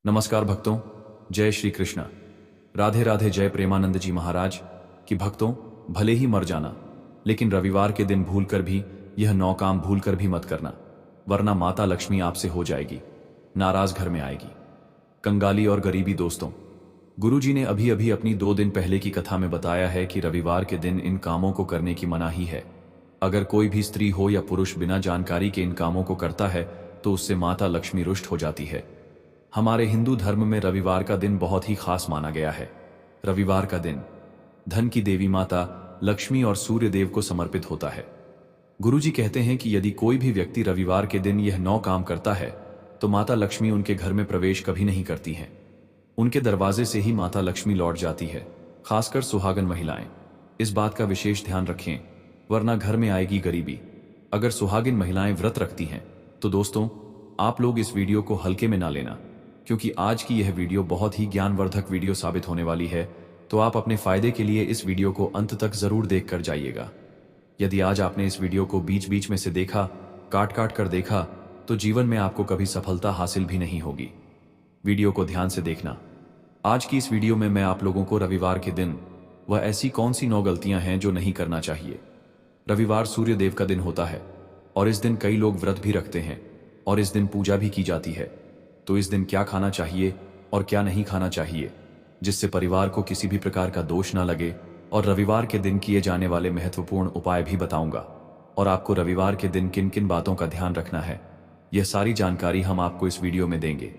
नमस्कार भक्तों, जय श्री कृष्ण। राधे राधे। जय प्रेमानंद जी महाराज कि भक्तों, भले ही मर जाना, लेकिन रविवार के दिन भूलकर भी यह 9 काम भूलकर भी मत करना, वरना माता लक्ष्मी आपसे हो जाएगी, नाराज घर में आएगी। कंगाली और गरीबी। दोस्तों, गुरुजी ने अभी अभी अपनी 2 दिन पहले की कथा में बताया है कि रविवार के दिन इन कामों को करने की मनाही है। अगर कोई भी स्त्री हो या पुरुष बिना जानकारी के इन कामों को करता है तो उससे माता लक्ष्मी रुष्ट हो जाती है। हमारे हिंदू धर्म में रविवार का दिन बहुत ही खास माना गया है। रविवार का दिन धन की देवी माता लक्ष्मी और सूर्य देव को समर्पित होता है। गुरुजी कहते हैं कि यदि कोई भी व्यक्ति रविवार के दिन यह 9 काम करता है तो माता लक्ष्मी उनके घर में प्रवेश कभी नहीं करती हैं। उनके दरवाजे से ही माता लक्ष्मी लौट जाती है। खासकर सुहागन महिलाएं इस बात का विशेष ध्यान रखें, वरना घर में आएगी गरीबी। अगर सुहागिन महिलाएं व्रत रखती हैं तो दोस्तों, आप लोग इस वीडियो को हल्के में ना लेना, क्योंकि आज की यह वीडियो बहुत ही ज्ञानवर्धक वीडियो साबित होने वाली है। तो आप अपने फायदे के लिए इस वीडियो को अंत तक जरूर देख कर जाइएगा। यदि आज आपने इस वीडियो को बीच बीच में से देखा, काट काट कर देखा, तो जीवन में आपको कभी सफलता हासिल भी नहीं होगी। वीडियो को ध्यान से देखना। आज की इस वीडियो में मैं आप लोगों को रविवार के दिन वह ऐसी कौन सी 9 गलतियां हैं जो नहीं करना चाहिए। रविवार सूर्य देव का दिन होता है और इस दिन कई लोग व्रत भी रखते हैं और इस दिन पूजा भी की जाती है। तो इस दिन क्या खाना चाहिए और क्या नहीं खाना चाहिए, जिससे परिवार को किसी भी प्रकार का दोष ना लगे, और रविवार के दिन किए जाने वाले महत्वपूर्ण उपाय भी बताऊंगा। और आपको रविवार के दिन किन किन बातों का ध्यान रखना है, यह सारी जानकारी हम आपको इस वीडियो में देंगे।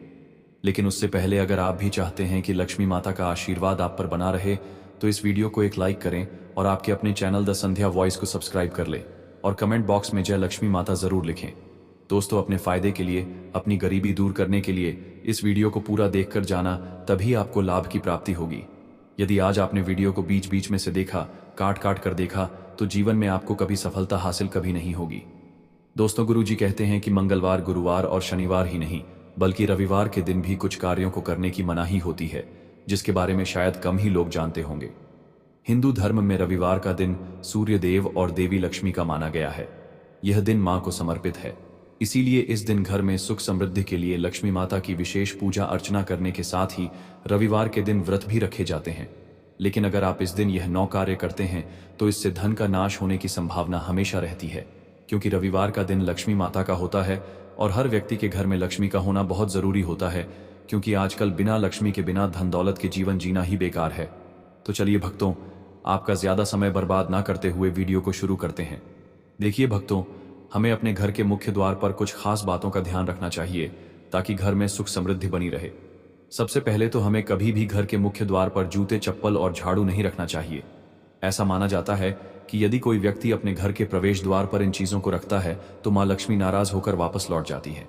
लेकिन उससे पहले अगर आप भी चाहते हैं कि लक्ष्मी माता का आशीर्वाद आप पर बना रहे, तो इस वीडियो को एक लाइक करें और आपके अपने चैनल द संध्या वॉइस को सब्सक्राइब कर लें और कमेंट बॉक्स में जय लक्ष्मी माता जरूर लिखें। दोस्तों, अपने फायदे के लिए, अपनी गरीबी दूर करने के लिए इस वीडियो को पूरा देखकर जाना, तभी आपको लाभ की प्राप्ति होगी। यदि आज आपने वीडियो को बीच बीच में से देखा, काट काट कर देखा, तो जीवन में आपको कभी सफलता हासिल कभी नहीं होगी। दोस्तों, गुरुजी कहते हैं कि मंगलवार, गुरुवार और शनिवार ही नहीं, बल्कि रविवार के दिन भी कुछ कार्यों को करने की मनाही होती है, जिसके बारे में शायद कम ही लोग जानते होंगे। हिंदू धर्म में रविवार का दिन सूर्य देव और देवी लक्ष्मी का माना गया है। यह दिन मां को समर्पित है, इसीलिए इस दिन घर में सुख समृद्धि के लिए लक्ष्मी माता की विशेष पूजा अर्चना करने के साथ ही रविवार के दिन व्रत भी रखे जाते हैं। लेकिन अगर आप इस दिन यह 9 कार्य करते हैं तो इससे धन का नाश होने की संभावना हमेशा रहती है, क्योंकि रविवार का दिन लक्ष्मी माता का होता है और हर व्यक्ति के घर में लक्ष्मी का होना बहुत जरूरी होता है, क्योंकि आजकल बिना लक्ष्मी के, बिना धन दौलत के जीवन जीना ही बेकार है। तो चलिए भक्तों, आपका ज्यादा समय बर्बाद ना करते हुए वीडियो को शुरू करते हैं। देखिए भक्तों, हमें अपने घर के मुख्य द्वार पर कुछ खास बातों का ध्यान रखना चाहिए ताकि घर में सुख समृद्धि बनी रहे। सबसे पहले तो हमें कभी भी घर के मुख्य द्वार पर जूते, चप्पल और झाड़ू नहीं रखना चाहिए। ऐसा माना जाता है कि यदि कोई व्यक्ति अपने घर के प्रवेश द्वार पर इन चीजों को रखता है तो मां लक्ष्मी नाराज होकर वापस लौट जाती है।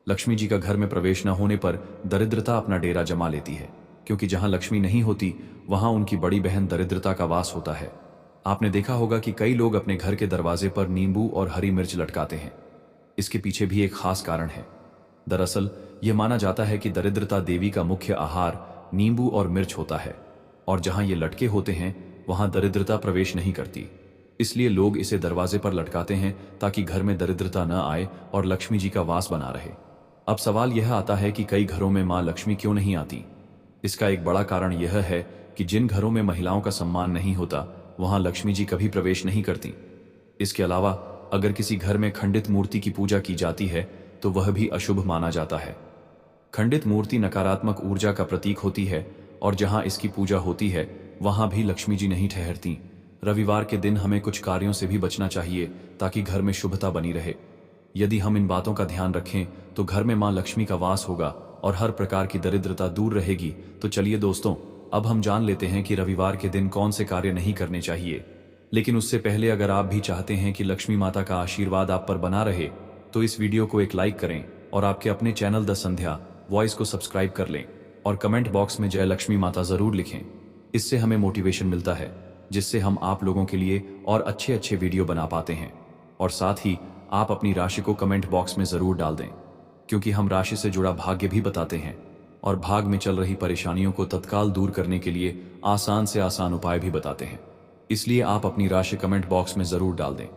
लक्ष्मी जी का घर में प्रवेश न होने पर दरिद्रता अपना डेरा जमा लेती है, क्योंकि जहां लक्ष्मी नहीं होती वहां उनकी बड़ी बहन दरिद्रता का वास होता है। आपने देखा होगा कि कई लोग अपने घर के दरवाजे पर नींबू और हरी मिर्च लटकाते हैं। इसके पीछे भी एक खास कारण है। दरअसल यह माना जाता है कि दरिद्रता देवी का मुख्य आहार नींबू और मिर्च होता है, और जहां ये लटके होते हैं वहां दरिद्रता प्रवेश नहीं करती। इसलिए लोग इसे दरवाजे पर लटकाते हैं ताकि घर में दरिद्रता न आए और लक्ष्मी जी का वास बना रहे। अब सवाल यह आता है कि कई घरों में मां लक्ष्मी क्यों नहीं आती। इसका एक बड़ा कारण यह है कि जिन घरों में महिलाओं का सम्मान नहीं होता वहां लक्ष्मी जी कभी प्रवेश नहीं करती। इसके अलावा अगर किसी घर में खंडित मूर्ति की पूजा की जाती है तो वह भी अशुभ माना जाता है। खंडित मूर्ति नकारात्मक ऊर्जा का प्रतीक होती है और जहां इसकी पूजा होती है वहां भी लक्ष्मी जी नहीं ठहरती। रविवार के दिन हमें कुछ कार्यों से भी बचना चाहिए ताकि घर में शुभता बनी रहे। यदि हम इन बातों का ध्यान रखें तो घर में मां लक्ष्मी का वास होगा और हर प्रकार की दरिद्रता दूर रहेगी। तो चलिए दोस्तों, अब हम जान लेते हैं कि रविवार के दिन कौन से कार्य नहीं करने चाहिए। लेकिन उससे पहले अगर आप भी चाहते हैं कि लक्ष्मी माता का आशीर्वाद आप पर बना रहे, तो इस वीडियो को एक लाइक करें और आपके अपने चैनल द संध्या वॉइस को सब्सक्राइब कर लें और कमेंट बॉक्स में जय लक्ष्मी माता जरूर लिखें। इससे हमें मोटिवेशन मिलता है, जिससे हम आप लोगों के लिए और अच्छे अच्छे वीडियो बना पाते हैं। और साथ ही आप अपनी राशि को कमेंट बॉक्स में जरूर डाल दें, क्योंकि हम राशि से जुड़ा भाग्य भी बताते हैं और भाग में चल रही परेशानियों को तत्काल दूर करने के लिए आसान से आसान उपाय भी बताते हैं। इसलिए आप अपनी राशि कमेंट बॉक्स में जरूर डाल दें।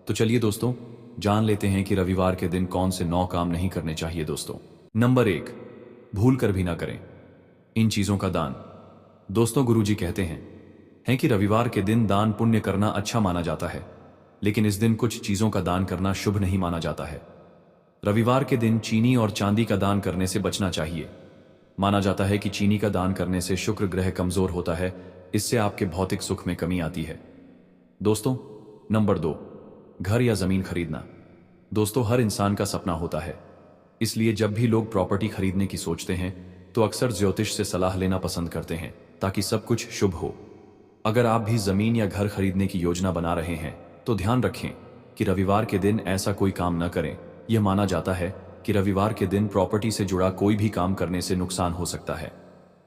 तो चलिए दोस्तों, जान लेते हैं कि रविवार के दिन कौन से 9 काम नहीं करने चाहिए। दोस्तों, नंबर 1, भूल कर भी ना करें इन चीजों का दान। दोस्तों, गुरुजी कहते हैं कि रविवार के दिन दान पुण्य करना अच्छा माना जाता है, लेकिन इस दिन कुछ चीजों का दान करना शुभ नहीं माना जाता है। रविवार के दिन चीनी और चांदी का दान करने से बचना चाहिए। माना जाता है कि चीनी का दान करने से शुक्र ग्रह कमजोर होता है, इससे आपके भौतिक सुख में कमी आती है। दोस्तों, नंबर 2, घर या जमीन खरीदना। दोस्तों, हर इंसान का सपना होता है, इसलिए जब भी लोग प्रॉपर्टी खरीदने की सोचते हैं तो अक्सर ज्योतिष से सलाह लेना पसंद करते हैं ताकि सब कुछ शुभ हो। अगर आप भी जमीन या घर खरीदने की योजना बना रहे हैं तो ध्यान रखें कि रविवार के दिन ऐसा कोई काम न करें। यह माना जाता है कि रविवार के दिन प्रॉपर्टी से जुड़ा कोई भी काम करने से नुकसान हो सकता है,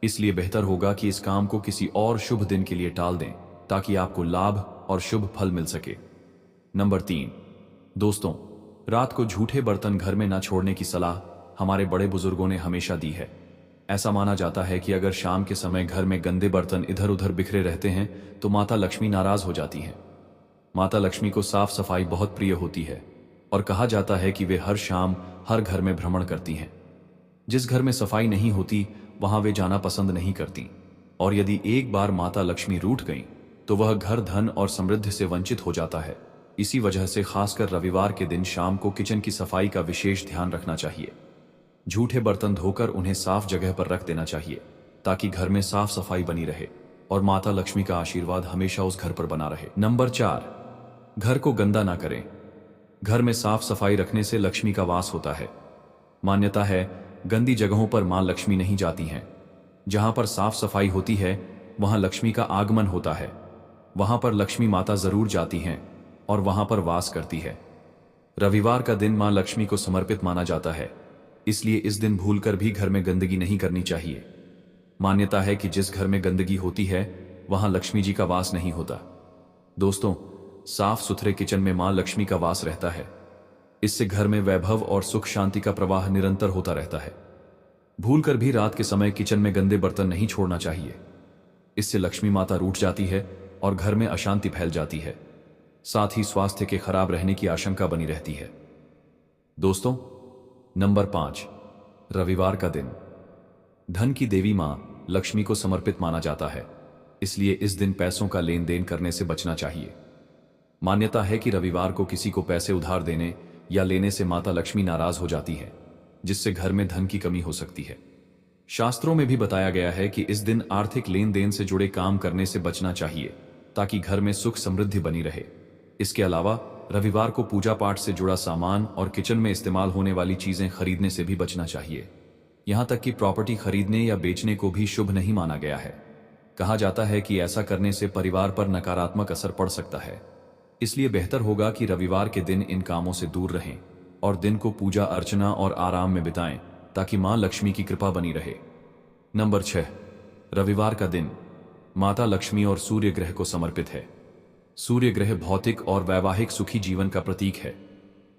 इसलिए बेहतर होगा कि इस काम को किसी और शुभ दिन के लिए टाल दें ताकि आपको लाभ और शुभ फल मिल सके। नंबर 3, दोस्तों, रात को झूठे बर्तन घर में न छोड़ने की सलाह हमारे बड़े बुजुर्गों ने हमेशा दी है। ऐसा माना जाता है कि अगर शाम के समय घर में गंदे बर्तन इधर उधर बिखरे रहते हैं तो माता लक्ष्मी नाराज हो जाती हैं। माता लक्ष्मी को साफ सफाई बहुत प्रिय होती है और कहा जाता है कि वे हर शाम हर घर में भ्रमण करती हैं। जिस घर में सफाई नहीं होती वहां वे जाना पसंद नहीं करती, और यदि एक बार माता लक्ष्मी रूठ गईं तो वह घर धन और समृद्धि से वंचित हो जाता है। इसी वजह से खासकर रविवार के दिन शाम को किचन की सफाई का विशेष ध्यान रखना चाहिए। झूठे बर्तन धोकर उन्हें साफ जगह पर रख देना चाहिए ताकि घर में साफ सफाई बनी रहे और माता लक्ष्मी का आशीर्वाद हमेशा उस घर पर बना रहे। नंबर 4, घर को गंदा ना करें। घर में साफ सफाई रखने से लक्ष्मी का वास होता है। मान्यता है गंदी जगहों पर मां लक्ष्मी नहीं जाती हैं। जहां पर साफ सफाई होती है वहां लक्ष्मी का आगमन होता है। वहां पर लक्ष्मी माता जरूर जाती हैं और वहां पर वास करती है। रविवार का दिन मां लक्ष्मी को समर्पित माना जाता है, इसलिए इस दिन भूलकर भी घर में गंदगी नहीं करनी चाहिए। मान्यता है कि जिस घर में गंदगी होती है वहां लक्ष्मी जी का वास नहीं होता। दोस्तों, साफ सुथरे किचन में मां लक्ष्मी का वास रहता है। इससे घर में वैभव और सुख शांति का प्रवाह निरंतर होता रहता है। भूलकर भी रात के समय किचन में गंदे बर्तन नहीं छोड़ना चाहिए। इससे लक्ष्मी माता रूठ जाती है और घर में अशांति फैल जाती है। साथ ही स्वास्थ्य के खराब रहने की आशंका बनी रहती है। दोस्तों, नंबर 5, रविवार का दिन धन की देवी मां लक्ष्मी को समर्पित माना जाता है, इसलिए इस दिन पैसों का लेन देन करने से बचना चाहिए। मान्यता है कि रविवार को किसी को पैसे उधार देने या लेने से माता लक्ष्मी नाराज हो जाती है, जिससे घर में धन की कमी हो सकती है। शास्त्रों में भी बताया गया है कि इस दिन आर्थिक लेन देन से जुड़े काम करने से बचना चाहिए ताकि घर में सुख समृद्धि बनी रहे। इसके अलावा रविवार को पूजा पाठ से जुड़ा सामान और किचन में इस्तेमाल होने वाली चीजें खरीदने से भी बचना चाहिए। यहां तक कि प्रॉपर्टी खरीदने या बेचने को भी शुभ नहीं माना गया है। कहा जाता है कि ऐसा करने से परिवार पर नकारात्मक असर पड़ सकता है, इसलिए बेहतर होगा कि रविवार के दिन इन कामों से दूर रहें और दिन को पूजा अर्चना और आराम में बिताएं ताकि मां लक्ष्मी की कृपा बनी रहे। नंबर 6, रविवार का दिन माता लक्ष्मी और सूर्य ग्रह को समर्पित है। सूर्य ग्रह भौतिक और वैवाहिक सुखी जीवन का प्रतीक है।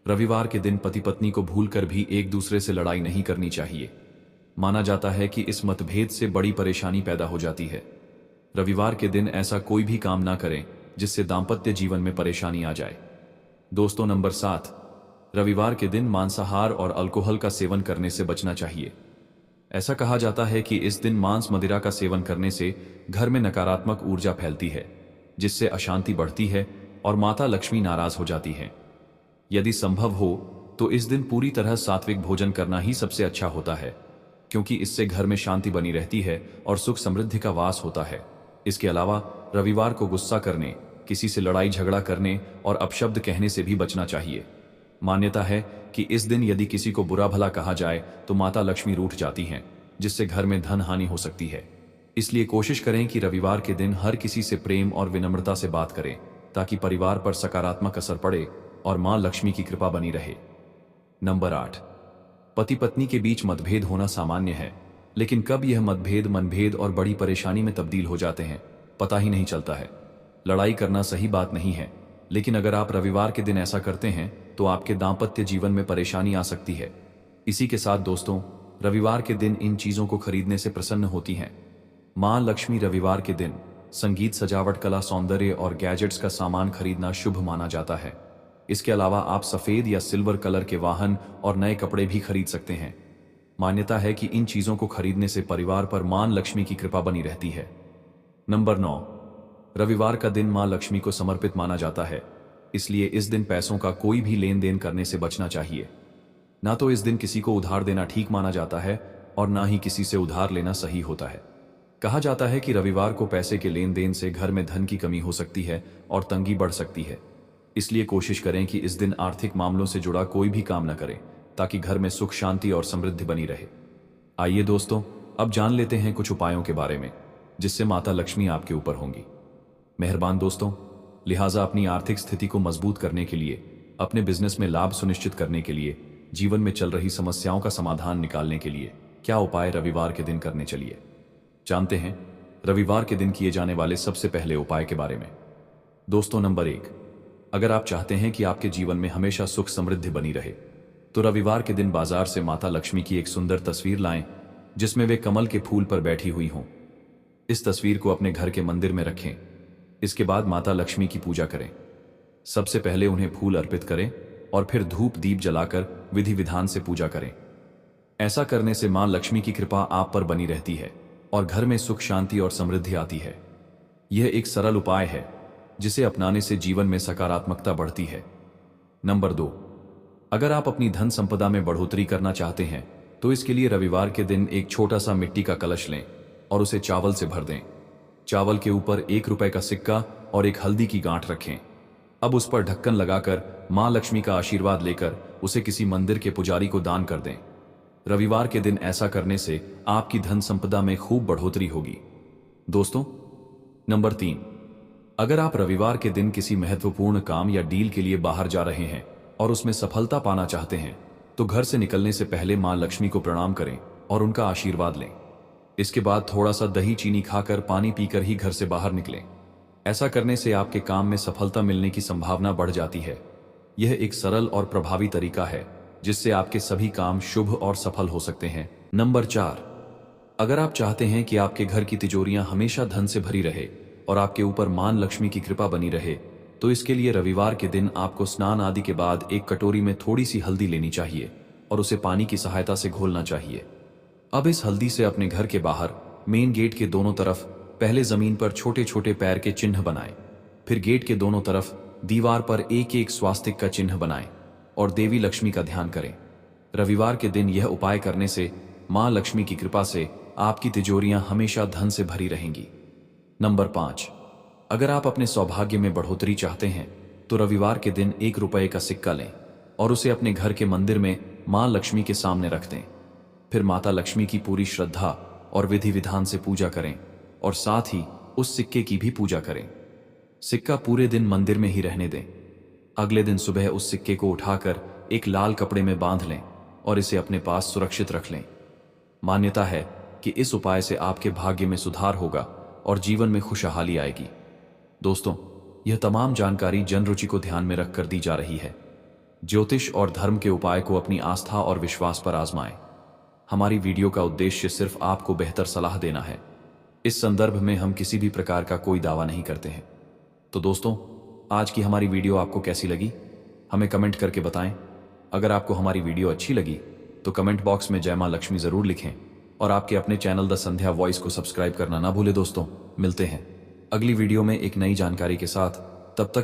रविवार के दिन पति पत्नी को भूलकर भी एक दूसरे से लड़ाई नहीं करनी चाहिए। माना जाता है कि इस मतभेद से बड़ी परेशानी पैदा हो जाती है। रविवार के दिन ऐसा कोई भी काम ना करें जिससे दाम्पत्य जीवन में परेशानी आ जाए। दोस्तों, नंबर 7, रविवार के दिन मांसाहार और अल्कोहल का सेवन करने से बचना चाहिए। ऐसा कहा जाता है कि इस दिन मांस मदिरा का सेवन करने से घर में नकारात्मक ऊर्जा फैलती है, जिससे अशांति बढ़ती है और माता लक्ष्मी नाराज हो जाती हैं। यदि संभव हो तो इस दिन पूरी तरह सात्विक भोजन करना ही सबसे अच्छा होता है, क्योंकि इससे घर में शांति बनी रहती है और सुख समृद्धि का वास होता है। इसके अलावा रविवार को गुस्सा करने, किसी से लड़ाई झगड़ा करने और अपशब्द कहने से भी बचना चाहिए। मान्यता है कि इस दिन यदि किसी को बुरा भला कहा जाए तो माता लक्ष्मी रूठ जाती हैं, जिससे घर में धन हानि हो सकती है। इसलिए कोशिश करें कि रविवार के दिन हर किसी से प्रेम और विनम्रता से बात करें ताकि परिवार पर सकारात्मक असर पड़े और मां लक्ष्मी की कृपा बनी रहे। नंबर 8, पति पत्नी के बीच मतभेद होना सामान्य है, लेकिन कब यह मतभेद मनभेद और बड़ी परेशानी में तब्दील हो जाते हैं पता ही नहीं चलता है। लड़ाई करना सही बात नहीं है, लेकिन अगर आप रविवार के दिन ऐसा करते हैं तो आपके दाम्पत्य जीवन में परेशानी आ सकती है। इसी के साथ दोस्तों, रविवार के दिन इन चीजों को खरीदने से प्रसन्न होती हैं। मां लक्ष्मी रविवार के दिन संगीत, सजावट, कला, सौंदर्य और गैजेट्स का सामान खरीदना शुभ माना जाता है। इसके अलावा आप सफेद या सिल्वर कलर के वाहन और नए कपड़े भी खरीद सकते हैं। मान्यता है कि इन चीजों को खरीदने से परिवार पर मां लक्ष्मी की कृपा बनी रहती है। नंबर 9, रविवार का दिन मां लक्ष्मी को समर्पित माना जाता है, इसलिए इस दिन पैसों का कोई भी लेन देन करने से बचना चाहिए। ना तो इस दिन किसी को उधार देना ठीक माना जाता है और ना ही किसी से उधार लेना सही होता है। कहा जाता है कि रविवार को पैसे के लेन देन से घर में धन की कमी हो सकती है और तंगी बढ़ सकती है। इसलिए कोशिश करें कि इस दिन आर्थिक मामलों से जुड़ा कोई भी काम न करें, ताकि घर में सुख शांति और समृद्धि बनी रहे। आइए दोस्तों, अब जान लेते हैं कुछ उपायों के बारे में जिससे माता लक्ष्मी आपके ऊपर होंगी मेहरबान। दोस्तों, लिहाजा अपनी आर्थिक स्थिति को मजबूत करने के लिए, अपने बिजनेस में लाभ सुनिश्चित करने के लिए, जीवन में चल रही समस्याओं का समाधान निकालने के लिए क्या उपाय रविवार के दिन करने चलिए जानते हैं रविवार के दिन किए जाने वाले सबसे पहले उपाय के बारे में। दोस्तों, नंबर 1, अगर आप चाहते हैं कि आपके जीवन में हमेशा सुख समृद्धि बनी रहे तो रविवार के दिन बाजार से माता लक्ष्मी की एक सुंदर तस्वीर लाएं जिसमें वे कमल के फूल पर बैठी हुई हों। इस तस्वीर को अपने घर के मंदिर में रखें। इसके बाद माता लक्ष्मी की पूजा करें। सबसे पहले उन्हें फूल अर्पित करें और फिर धूप दीप जलाकर विधि विधान से पूजा करें। ऐसा करने से मां लक्ष्मी की कृपा आप पर बनी रहती है और घर में सुख शांति और समृद्धि आती है। यह एक सरल उपाय है जिसे अपनाने से जीवन में सकारात्मकता बढ़ती है। नंबर 2, अगर आप अपनी धन संपदा में बढ़ोतरी करना चाहते हैं तो इसके लिए रविवार के दिन एक छोटा सा मिट्टी का कलश लें और उसे चावल से भर दें। चावल के ऊपर 1 रुपए का सिक्का और एक हल्दी की गांठ रखें। अब उस पर ढक्कन लगाकर मां लक्ष्मी का आशीर्वाद लेकर उसे किसी मंदिर के पुजारी को दान कर दें। रविवार के दिन ऐसा करने से आपकी धन संपदा में खूब बढ़ोतरी होगी। दोस्तों, नंबर 3, अगर आप रविवार के दिन किसी महत्वपूर्ण काम या डील के लिए बाहर जा रहे हैं और उसमें सफलता पाना चाहते हैं तो घर से निकलने से पहले मां लक्ष्मी को प्रणाम करें और उनका आशीर्वाद लें। इसके बाद थोड़ा सा दही चीनी खाकर, पानी पीकर ही घर से बाहर निकलें। ऐसा करने से आपके काम में सफलता मिलने की संभावना बढ़ जाती है। यह एक सरल और प्रभावी तरीका है जिससे आपके सभी काम शुभ और सफल हो सकते हैं। नंबर 4, अगर आप चाहते हैं कि आपके घर की तिजोरियां हमेशा धन से भरी रहे और आपके ऊपर मां लक्ष्मी की कृपा बनी रहे तो इसके लिए रविवार के दिन आपको स्नान आदि के बाद एक कटोरी में थोड़ी सी हल्दी लेनी चाहिए और उसे पानी की सहायता से घोलना चाहिए। अब इस हल्दी से अपने घर के बाहर मेन गेट के दोनों तरफ पहले जमीन पर छोटे छोटे पैर के चिन्ह बनाएं, फिर गेट के दोनों तरफ दीवार पर एक एक स्वास्तिक का चिन्ह बनाएं और देवी लक्ष्मी का ध्यान करें। रविवार के दिन यह उपाय करने से मां लक्ष्मी की कृपा से आपकी तिजोरियां हमेशा धन से भरी रहेंगी। नंबर 5, अगर आप अपने सौभाग्य में बढ़ोतरी चाहते हैं तो रविवार के दिन 1 रुपए का सिक्का लें और उसे अपने घर के मंदिर में मां लक्ष्मी के सामने रख दें। फिर माता लक्ष्मी की पूरी श्रद्धा और विधि विधान से पूजा करें और साथ ही उस सिक्के की भी पूजा करें। सिक्का पूरे दिन मंदिर में ही रहने दें। अगले दिन सुबह उस सिक्के को उठाकर एक लाल कपड़े में बांध लें और इसे अपने पास सुरक्षित रख लें। मान्यता है कि इस उपाय से आपके भाग्य में सुधार होगा और जीवन में खुशहाली आएगी। दोस्तों, यह तमाम जानकारी जन रुचि को ध्यान में रखकर दी जा रही है। ज्योतिष और धर्म के उपाय को अपनी आस्था और विश्वास पर आजमाएं। हमारी वीडियो का उद्देश्य सिर्फ आपको बेहतर सलाह देना है। इस संदर्भ में हम किसी भी प्रकार का कोई दावा नहीं करते हैं। तो दोस्तों, आज की हमारी वीडियो आपको कैसी लगी हमें कमेंट करके बताएं। अगर आपको हमारी वीडियो अच्छी लगी तो कमेंट बॉक्स में जय मां लक्ष्मी जरूर लिखें और आपके अपने चैनल द संध्या वॉइस को सब्सक्राइब करना ना भूले। दोस्तों, मिलते हैं अगली वीडियो में एक नई जानकारी के साथ। तब तक